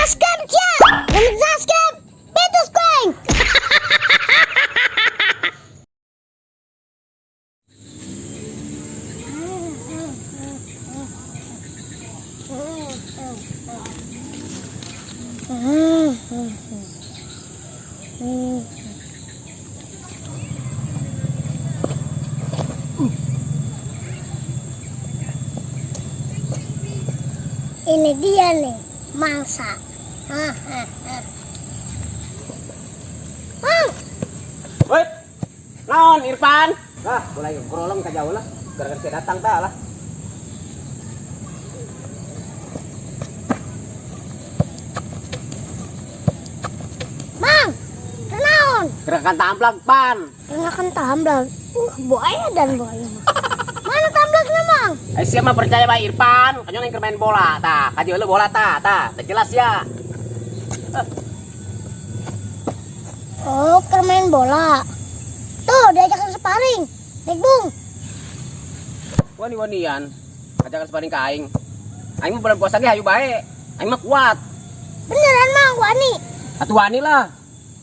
subscribe siya! Mag-subscribe! Betos Quang! Ini dia nih, mangsa. Mang! Woi, naon Irfan? Ah, mulai ngorolong ka jauh lah. Gara-gara saya datang dah lah. Mang! Kenaon? Gerakan tamplag pan. Kenakan tambak. Buaya dan buaya. Mana tamblaknya, Mang? Siapa percaya Pak Irfan? Kanyo yang main bola, ta. Kaji lu bola ta. Jelas ya. Oh, kermain bola. Tuh, diajakan sparring. Naik bung. Wani-wanian. Ajakan sparring ka aing. Aing mah bulan puasa ge hayu bae. Aing mah kuat. Beneran, Mang, wani. Atuh wani lah.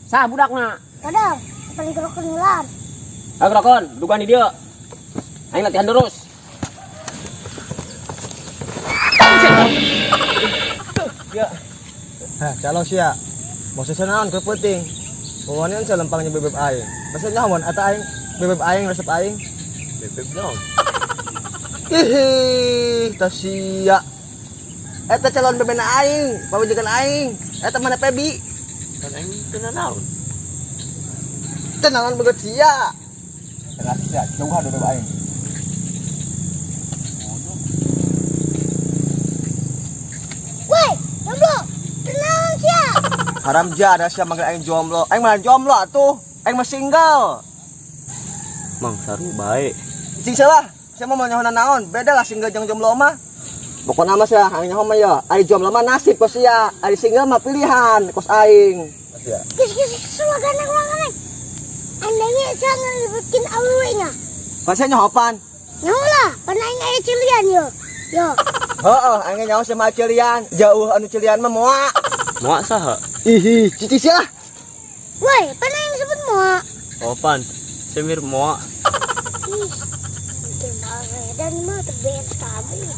Sah budakna. Kadang, paling kerokon ular. Ayo Krokon, dugaan di dia. Aing latihan terus. Ya. Calon sia. Mau sesenaon ke penting. Pokoknya saya lempangnya bebek aing. Maksudnya naon ata aing bebek aing resep aing. Bebek naon? Ih, tasia. Eta calon bebek aing, pawajikan aing. Eta mana Pebi? Kan aing teu naon. Tenanan beget sia. Tenan sia, jauh ada bebek aing. Woi, jomblo. Kenaon sia? Haram jada sia manggil aing jomblo. Aing mah jomblo atuh. Aing mah single. Mang saru bae. Cing salah. Saya mau nyahonan naon? Beda lah single jeung jomblo mah. Pokokna mah sia aing nyaho mah ya. Ari jomblo mah nasib kos sia. Ari single mah pilihan kos aing. Sia. Kis suagana ulangan. Andainya saya ngelibutin awalnya. Pas saya nyahopan. Nyaholah, panaing aya cilian yo. Yo. Heeh, aing nyaho sama cilian. Jauh anu cilian mah moa. Moak saha? Ih, cici sia. Woi, panaing sebut moa. Opan. Semir moak. Ih, dan mah terberes kami.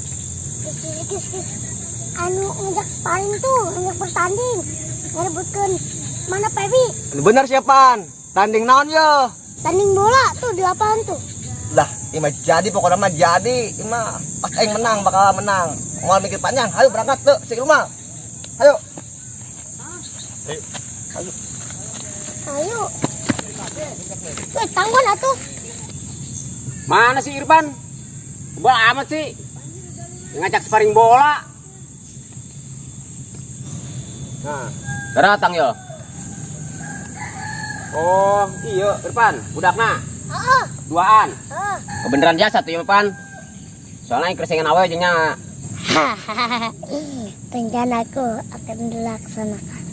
Kis. Anu ngajak sparring tuh, ngajak bertanding. Ngerebutkeun mana Pebi? Bener siapaan? Tanding naon yo? Tanding bola tuh di lapangan tuh. Lah, ini mah jadi pokoknya mah jadi. Ini mah pas aing menang bakal menang. Moal mikir panjang. Ayo berangkat tuh, si rumah. Ayo. Ayo. Woi, tanggon atuh. Mana si Irfan? Bebal amat sih. Ngajak sparring bola. Nah, datang yo. Oh, iya Irfan, budakna. Heeh. Duaan. Heeh. Kebeneran jasa tuh Irfan. Soalnya keresengan awe jenya. Rencanaku akan dilaksanakan.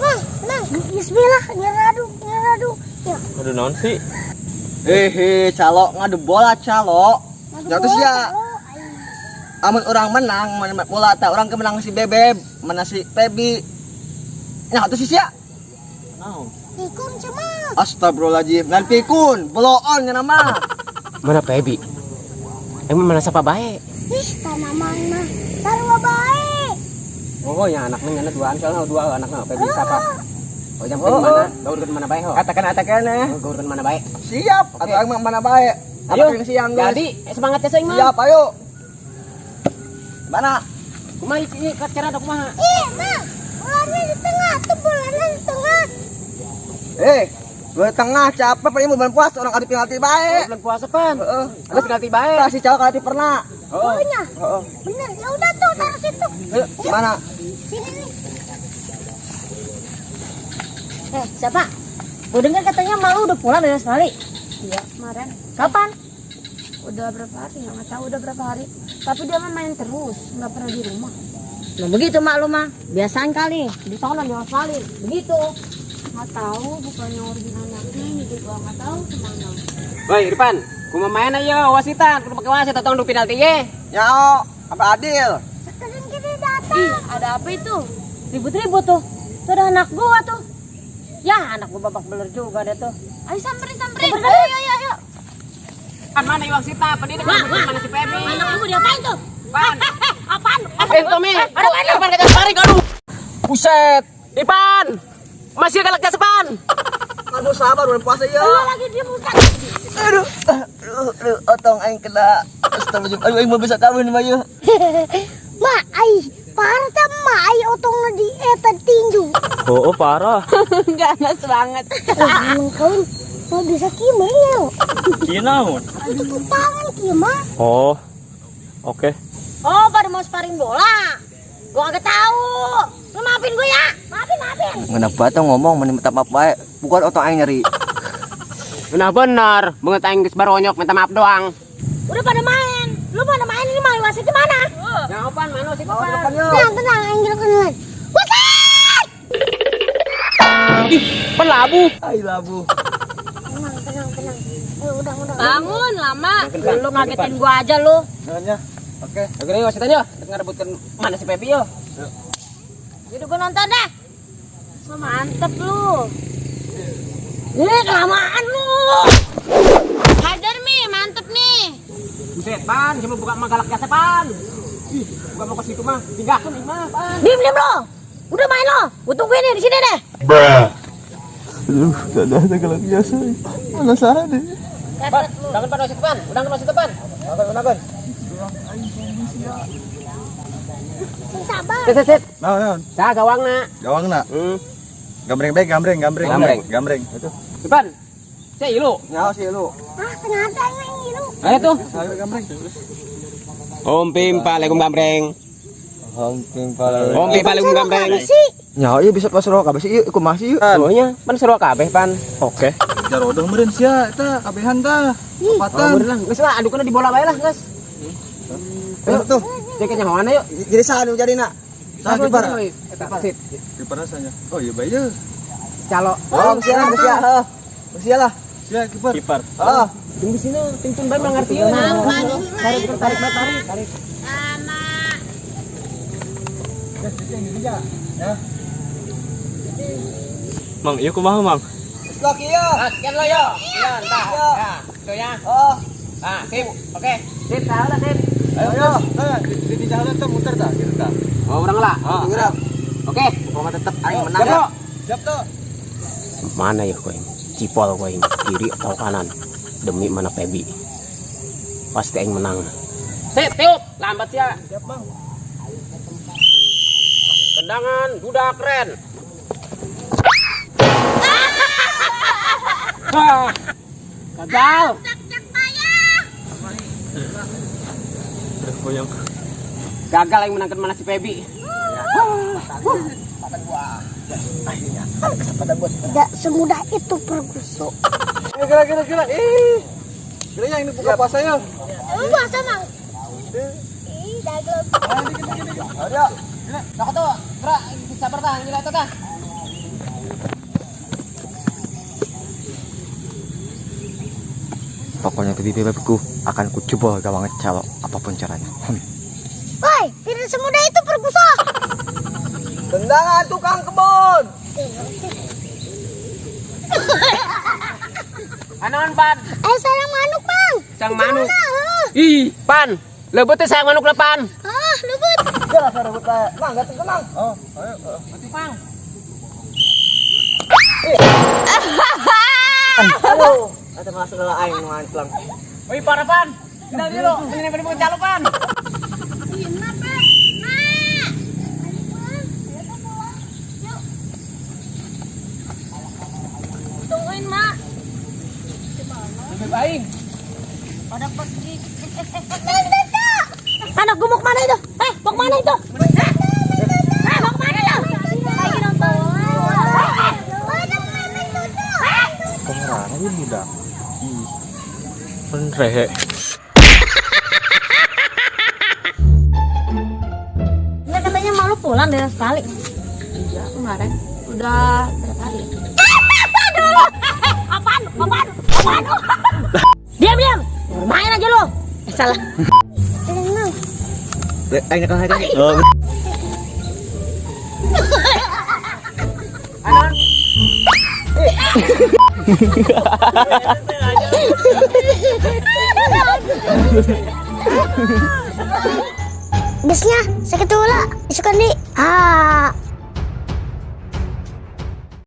Mang, bismillah, nyeradu. Ya, Aduh naon sih? Calo ngadu bola calo. ngadu Ya bola, terus ya. kalau Amun orang menang, mana bola ta orang kemenang si Bebeb, mana si Pebi. Nah, itu sih sia. Naon? Pikun cuma. Astagfirullahaladzim. Nan pikun, bloon nya nama. Mana Pebi? Emang mana siapa baik? Ih, tanaman mah sarua bae. Oh, ya anaknya nyana duaan soalnya dua anaknya Pebi siapa? Oh, jam Oh, mana? Gaurkeun mana bae ho? Katakan Oh, gaurkeun mana bae? Siap. Oke. Atau aing mana bae. Ayo, Yang siang guys. jadi semangat ya sing mah. Siap, ayo. Mana? Kumaha ini cara dok kumaha? Ih, Mang, ularnya di tengah, tuh bulannya di tengah. Gue tengah capek paling bulan puasa orang adu penalti bae. Bulan puasa pan. Heeh. Terus ganti bae. Si cowok kali pernah. Bolanya. Heeh. Bener, ya udah tuh taruh situ. Ayo, mana? Sini nih. Siapa? Gue dengar katanya malu udah pulang dari Australia. Iya, kemarin. Kapan? Udah berapa hari? Nggak tahu udah berapa hari. Tapi dia mah main terus, nggak pernah di rumah. Nah begitu mak lu mah, biasaan kali di sana di Australia. Begitu. Nggak tahu, bukannya originalnya ini juga nggak tahu kemana. Woi Irfan, kumaha main ayo wasitan, kudu pakai wasit atau ndu penalti ye. Nyao, apa adil? Sekarang kita datang. Ada apa itu? Ribut-ribut tuh. Tuh ada anak gua tuh. Ya, anak gua babak belur juga deh tuh. Ayo samperin. Ayo. Pan mana Iwang Sita? Pan ini mana si Pebi? Anak gua diapain tuh? Pan. Apaan? Apa itu Mi? Pan kata tarik aduh. Buset. Ipan. Masih galaknya sepan. Aduh sabar bulan puasa ya. Lu lagi diem Ustaz. Aduh, otong aing kena. Astagfirullah. Aduh aing mau bisa kawin mah yeuh. Ma, ai parah ma ai otong di eta tinju. Oh, parah. Ganas banget. Emang kawin mau bisa gimana ya? Kieu naon? Itu tangan gimana? Oh. Oke. Oh, pada mau sparring bola. Gua kagak tahu. Lu maafin gua ya. Maafin. Kenapa tuh ngomong minta maaf bae. Bukan otong aing nyeri. Benar, banget aing geus baronyok minta maaf doang. Udah pada main. Lu pada main ini mau wasit di mana? Ya opan mana sih Tenang, anggil kenalan. Wasit! Pan labu. Ai labu. Tenang. Udah. Bangun lama. Lu ngagetin gua aja lu. Jalannya. Oke. Oke, ini wasit aja. Ngarebutkeun mana si Pebi yo. Jadi gua nonton deh. So, mantep lu. Kelamaan lu. Hajar Mi, mantep nih. Buset, Pan, cuma buka magalak jasa Pan. Ih, buka mau ke situ mah. Tinggalkan ini mah, Pan. Diam lo. Udah main lo. Gua tungguin nih di sini deh. Aduh, gak ada galak biasa. Penasaran deh. Pan, udangan Pan wasit Pan. Udangan wasit Pan. Udangan. Sabar. Set. Naon. Sa gawangna. Gawangna. Gambreng. Itu. Pan. Cek ilu. Nyaho sih lu. Kenapa ini lu? Ayo tuh. Ayo gambreng. Om Pim Palaikum Gambreng. Om Pim Palaikum Gambreng. Nyaho ieu bisa pas roh kabeh sih ieu kumaha sih ieu. Soalnya pan seru kabeh Pan. Oke. Jarodong meureun sia eta kabehan tah. Oh, Patan. bener lah. Geus lah adukna di bola bae lah, geus. Ayo tuh. Cek nya mana yuk. Jadi sadu jadina. Sah kiper. Eta wasit. Kiper rasanya. Oh iya bae. Calo. Oh, sia. Heuh. Sia lah. Sia kiper. Heeh. Tunggu sini, ting bae ngarti yeuh. Tarik. Mang, iya kumaha Mang? Slok ieu. Sekian lo yo. Sekian, tah. Ya, itu ya. Oh. Ah, sip. Oke. Sip, salah sip. Ayo. Di jalan tuh muter tah, gitu tah. Oh, urang lah. Gerak. Oke. Pokoknya tetep aing menang Siap, ya. Bro. Siap tuh. Mana ya koing? Cipol koing, kiri atau kanan? Demi mana Pebi? Pasti aing menang. Sip, tiup. Lambat ya. Siap, Bang. Tendangan budak keren. Gagal. Koyang. Gagal yang menangkan mana si Pebi. Tidak semudah itu perguso. Gila. Gila yang ini buka puasa ya. Emang puasa mang? Ih, daglok. Ayo. Sok tuh, gerak, sabar tah, gila itu tah. Pokoknya bebekku akan kucoba gawang calo apapun caranya. Woi, tidak semudah itu perguso. Tendangan tukang kebun. Anon Pan, Sarang manuk bang. sang manuk. Nah, Ih, Pan, lebut teh sayang manuk lepan. luput. Jelas ada buta. Mang, gak tenang. Oh, ayo. Mati Pang. Aduh, ada masuk dalam aing nganclang. Wih, parah Pan. Tinggal dulu, ini pada calo Pan. Tungguin, Mak. Lebih baik. Pada pergi. Anak gue mau kemana itu? Mau kemana itu? Mau kemana itu? Lagi nonton. Kemana ini budak? Penrehe. Dia katanya malu pulang dari Australia. Iya, kemarin. Udah berapa hari? Apaan? Diam. Main aja lo. Salah. Aing kalah aja. Biasanya sakit ulah isukan di. Ah,